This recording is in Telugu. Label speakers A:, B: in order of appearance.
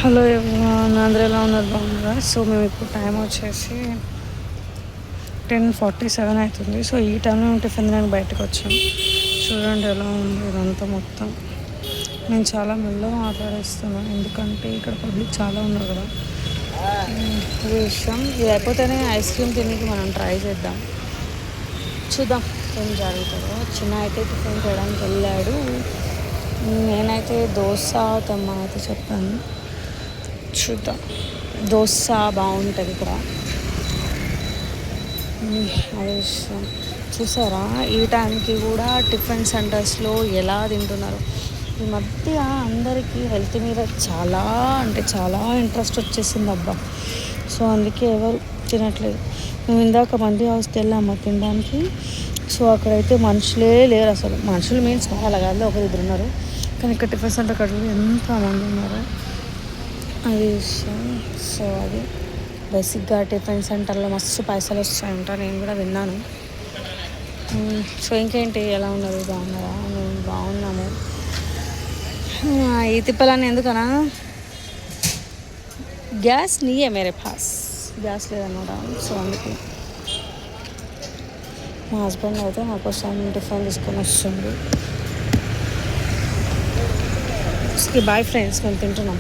A: హలో ఎవ్రీవన్, అందరూ ఎలా ఉన్నారు? బాగున్నారా? సో మేము ఇప్పుడు టైం వచ్చేసి 10:47 అవుతుంది. సో ఈ టైంలో మేము టిఫిన్ తినడానికి బయటకు వచ్చాం. చూడండి ఎలా ఉంది ఇదంతా మొత్తం. నేను చాలా మెల్లగా మాట్లాడేస్తున్నాను ఎందుకంటే ఇక్కడ పబ్లిక్ చాలా ఉన్నారు కదా. ఇది విషయం. ఇది అయిపోతేనే ఐస్ క్రీమ్ తినేకి మనం ట్రై చేద్దాం, చూద్దాం ఏం జరుగుతుందో. చిన్న అయితే టిఫిన్ చేయడానికి వెళ్ళాడు. నేనైతే దోశ తెమ్మని అయితే చెప్పాను. చూద్దాం. దోశ బాగుంటుంది ఇక్కడ. అదే విషయం. చూసారా ఈ టైంకి కూడా టిఫిన్ సెంటర్స్లో ఎలా తింటున్నారు. ఈ మధ్య అందరికీ హెల్త్ మీద చాలా అంటే చాలా ఇంట్రెస్ట్ వచ్చేసింది అబ్బా. సో అందుకే ఎవరు తినట్లేదు. మేము ఇందాక మంది హౌస్కి వెళ్ళాము తినడానికి. సో అక్కడైతే మనుషులే లేరు అసలు. మనుషులు మీన్స్ అలా కాదు, ఒకరు ఇద్దరు ఉన్నారు. కానీ ఇక్కడ టిఫిన్ సెంటర్ కట్టు ఎంతమంది ఉన్నారు, అది విషయం. సో అది బేసిక్గా టిఫిన్ సెంటర్లో మస్తు పైసలు వస్తాయంట, నేను కూడా విన్నాను. సో ఇంకేంటి, ఎలా ఉన్నారు? బాగున్నారా? మేము బాగున్నాము. ఈ తిప్పలన్నీ ఎందుకనా, గ్యాస్ నీయే మేరే పాస్, గ్యాస్ లేదన్నమాట. సో అందుకే మా హస్బెండ్ అయితే నా కోసం టిఫిన్ తీసుకొని వస్తుంది. బాయ్ ఫ్రెండ్స్, మేము తింటున్నాం.